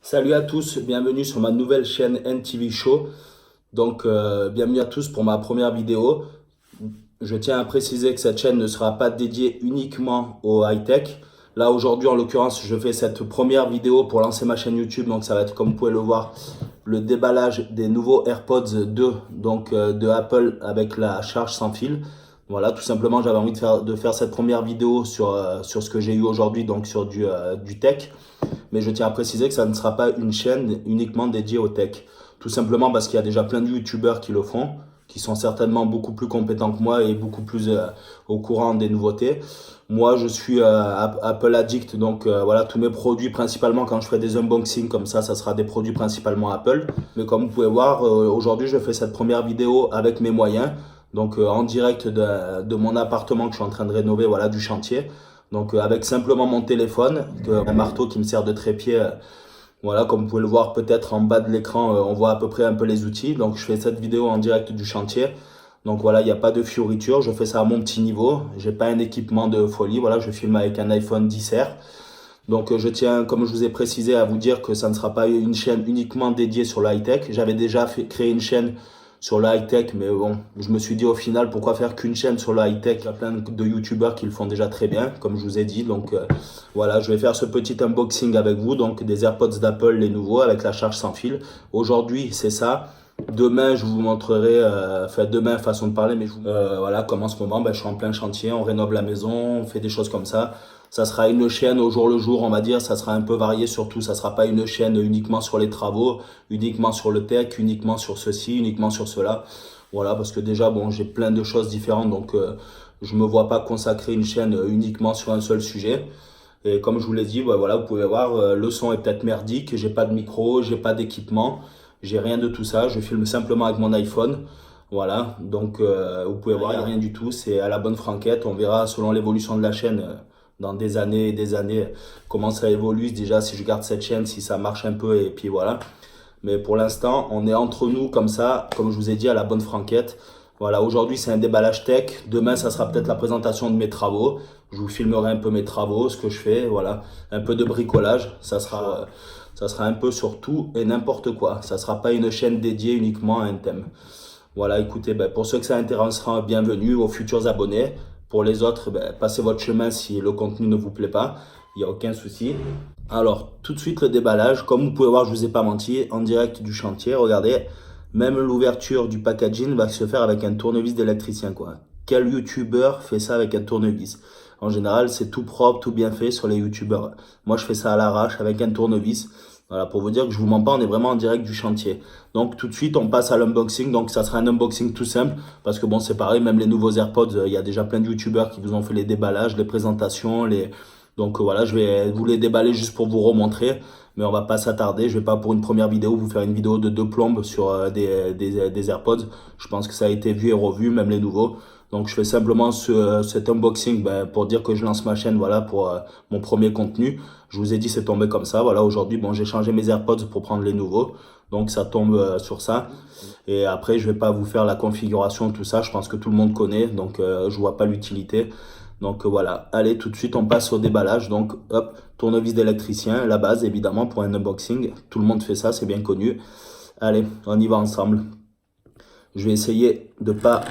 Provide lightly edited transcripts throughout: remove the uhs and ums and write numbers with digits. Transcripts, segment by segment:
Salut à tous, bienvenue sur ma nouvelle chaîne NTV Show. Bienvenue à tous pour ma première vidéo. Je tiens à préciser que cette chaîne ne sera pas dédiée uniquement au high-tech. Là, aujourd'hui, en l'occurrence, je fais cette première vidéo pour lancer ma chaîne YouTube. Donc, ça va être, comme vous pouvez le voir, le déballage des nouveaux AirPods 2 de Apple avec la charge sans fil. Voilà, tout simplement, j'avais envie de faire cette première vidéo sur ce que j'ai eu aujourd'hui, donc sur du tech. Mais je tiens à préciser que ça ne sera pas une chaîne uniquement dédiée au tech. Tout simplement parce qu'il y a déjà plein de youtubeurs qui le font, qui sont certainement beaucoup plus compétents que moi et beaucoup plus au courant des nouveautés. Moi, je suis Apple addict, voilà, tous mes produits, principalement quand je ferai des unboxings comme ça sera des produits principalement Apple. Mais comme vous pouvez voir, aujourd'hui, je fais cette première vidéo avec mes moyens, en direct de mon appartement que je suis en train de rénover, voilà, du chantier. Avec simplement mon téléphone, un marteau qui me sert de trépied. Voilà, comme vous pouvez le voir peut-être en bas de l'écran, on voit à peu près un peu les outils. Donc je fais cette vidéo en direct du chantier. Donc voilà, il n'y a pas de fioriture, je fais ça à mon petit niveau. J'ai pas un équipement de folie, voilà, je filme avec un iPhone 10R. Je tiens, comme je vous ai précisé, à vous dire que ça ne sera pas une chaîne uniquement dédiée sur le high-tech. J'avais déjà créé une chaîne sur le high-tech, mais bon, je me suis dit au final, pourquoi faire qu'une chaîne sur le high-tech? Il y a plein de youtubeurs qui le font déjà très bien, comme je vous ai dit. Voilà, je vais faire ce petit unboxing avec vous, donc des AirPods d'Apple, les nouveaux, avec la charge sans fil. Aujourd'hui, c'est ça. Demain, je vous montrerai, demain, façon de parler, mais voilà, comme en ce moment, je suis en plein chantier, on rénove la maison, on fait des choses comme ça. Ça sera une chaîne au jour le jour, on va dire, ça sera un peu varié surtout, ça sera pas une chaîne uniquement sur les travaux, uniquement sur le tech, uniquement sur ceci, uniquement sur cela. Voilà, parce que déjà, bon, j'ai plein de choses différentes, je me vois pas consacrer une chaîne uniquement sur un seul sujet. Et comme je vous l'ai dit, voilà, vous pouvez voir, le son est peut-être merdique, j'ai pas de micro, j'ai pas d'équipement, j'ai rien de tout ça, je filme simplement avec mon iPhone. Voilà, vous pouvez voir, il n'y a rien du tout, c'est à la bonne franquette. On verra selon l'évolution de la chaîne dans des années et des années comment ça évolue. Déjà, si je garde cette chaîne, si ça marche un peu, et puis voilà. Mais pour l'instant, on est entre nous comme ça, comme je vous ai dit, à la bonne franquette. Voilà, aujourd'hui, c'est un déballage tech. Demain, ça sera peut-être la présentation de mes travaux. Je vous filmerai un peu mes travaux, ce que je fais, voilà. Un peu de bricolage, ça sera un peu sur tout et n'importe quoi. Ça sera pas une chaîne dédiée uniquement à un thème. Voilà, écoutez, pour ceux que ça intéressera, bienvenue aux futurs abonnés. Pour les autres, passez votre chemin si le contenu ne vous plaît pas. Il n'y a aucun souci. Alors, tout de suite le déballage. Comme vous pouvez voir, je ne vous ai pas menti, en direct du chantier. Regardez, même l'ouverture du packaging va se faire avec un tournevis d'électricien, quoi. Quel youtubeur fait ça avec un tournevis? En général, c'est tout propre, tout bien fait sur les youtubeurs. Moi, je fais ça à l'arrache avec un tournevis. Voilà, pour vous dire que je vous mens pas, on est vraiment en direct du chantier. Donc tout de suite, on passe à l'unboxing. Donc ça sera un unboxing tout simple parce que bon, c'est pareil, même les nouveaux AirPods, il y a déjà plein de youtubeurs qui vous ont fait les déballages, les présentations, voilà, je vais vous les déballer juste pour vous remontrer, mais on va pas s'attarder. Je vais pas pour une première vidéo vous faire une vidéo de deux plombes sur des AirPods. Je pense que ça a été vu et revu, même les nouveaux. Donc je fais simplement cet unboxing pour dire que je lance ma chaîne, voilà, pour mon premier contenu. Je vous ai dit c'est tombé comme ça, voilà, aujourd'hui, bon, j'ai changé mes AirPods pour prendre les nouveaux. Donc ça tombe sur ça. Et après, je vais pas vous faire la configuration, tout ça, je pense que tout le monde connaît, je vois pas l'utilité. Voilà, allez, tout de suite, on passe au déballage. Donc hop, tournevis d'électricien, la base évidemment pour un unboxing. Tout le monde fait ça, c'est bien connu. Allez, on y va ensemble. Je vais essayer de pas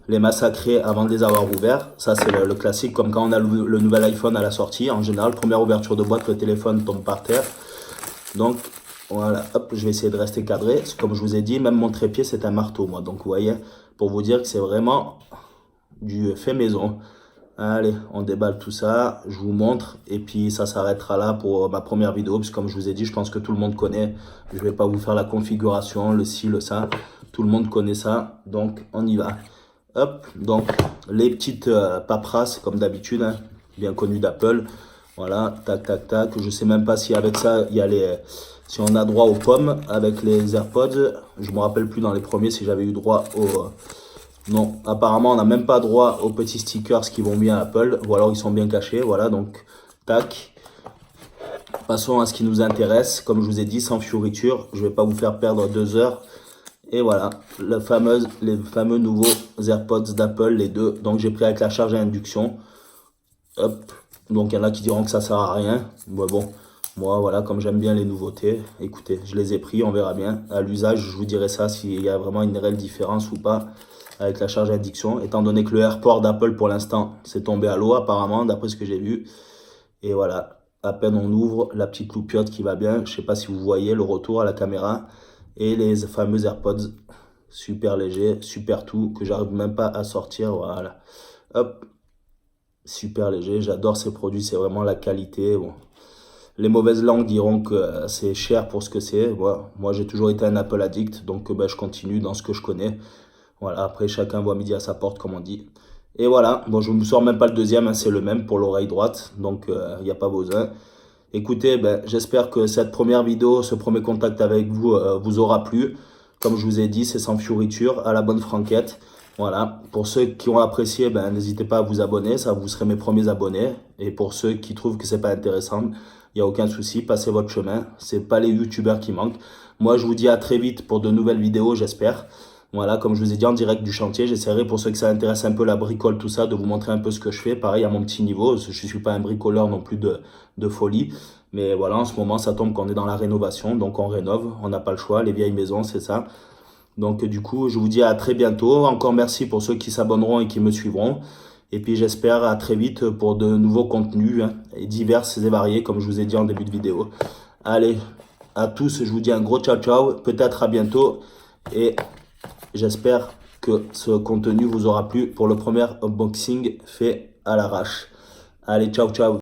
les massacrer avant de les avoir ouverts. Ça, c'est le classique, comme quand on a le nouvel iPhone à la sortie. En général, première ouverture de boîte, le téléphone tombe par terre. Donc, voilà, hop, je vais essayer de rester cadré. Comme je vous ai dit, même mon trépied, c'est un marteau, moi. Donc, vous voyez, pour vous dire que c'est vraiment du fait maison. Allez, on déballe tout ça, je vous montre. Et puis, ça s'arrêtera là pour ma première vidéo. Parce que comme je vous ai dit, je pense que tout le monde connaît. Je vais pas vous faire la configuration, le ci, le ça. Tout le monde connaît ça. Donc, on y va. Hop, donc les petites paperasses comme d'habitude, hein, bien connues d'Apple. Voilà, tac, tac, tac. Je sais même pas si avec ça, il y a si on a droit aux pommes avec les AirPods. Je me rappelle plus dans les premiers si j'avais eu droit aux... Non, apparemment, on n'a même pas droit aux petits stickers qui vont bien à Apple. Ou alors, ils sont bien cachés. Voilà, donc, tac. Passons à ce qui nous intéresse. Comme je vous ai dit, sans fioriture. Je vais pas vous faire perdre 2 heures. Et voilà, les fameux nouveaux AirPods d'Apple, les deux. Donc j'ai pris avec la charge à induction. Hop. Donc il y en a qui diront que ça sert à rien. Bon, Moi, voilà, comme j'aime bien les nouveautés, écoutez, je les ai pris, on verra bien. À l'usage, je vous dirai ça s'il y a vraiment une réelle différence ou pas avec la charge d'addiction. Étant donné que le AirPort d'Apple, pour l'instant, c'est tombé à l'eau apparemment, d'après ce que j'ai vu. Et voilà, à peine on ouvre, la petite loupiote qui va bien. Je sais pas si vous voyez le retour à la caméra. Et les fameux AirPods, super légers, super tout, que j'arrive même pas à sortir. Voilà. Hop, super léger. J'adore ces produits, c'est vraiment la qualité. Bon. Les mauvaises langues diront que c'est cher pour ce que c'est. Voilà. Moi, j'ai toujours été un Apple addict, donc ben, je continue dans ce que je connais. Voilà, après, chacun voit midi à sa porte, comme on dit. Et voilà, bon, je ne me sors même pas le deuxième, hein, c'est le même pour l'oreille droite, donc il n'y a pas besoin. Écoutez, ben, j'espère que cette première vidéo, ce premier contact avec vous, vous aura plu. Comme je vous ai dit, c'est sans fioriture, à la bonne franquette. Voilà, pour ceux qui ont apprécié, ben, n'hésitez pas à vous abonner, ça vous serez mes premiers abonnés. Et pour ceux qui trouvent que c'est pas intéressant, il n'y a aucun souci, passez votre chemin. C'est pas les youtubeurs qui manquent. Moi, je vous dis à très vite pour de nouvelles vidéos, j'espère. Voilà, comme je vous ai dit, en direct du chantier, j'essaierai pour ceux que ça intéresse un peu la bricole, tout ça, de vous montrer un peu ce que je fais. Pareil, à mon petit niveau, je ne suis pas un bricoleur non plus de folie. Mais voilà, en ce moment, ça tombe qu'on est dans la rénovation, donc on rénove, on n'a pas le choix, les vieilles maisons, c'est ça. Donc du coup, je vous dis à très bientôt. Encore merci pour ceux qui s'abonneront et qui me suivront. Et puis j'espère à très vite pour de nouveaux contenus, hein, et divers et variés, comme je vous ai dit en début de vidéo. Allez, à tous, je vous dis un gros ciao ciao, peut-être à bientôt. Et j'espère que ce contenu vous aura plu pour le premier unboxing fait à l'arrache. Allez, ciao ciao.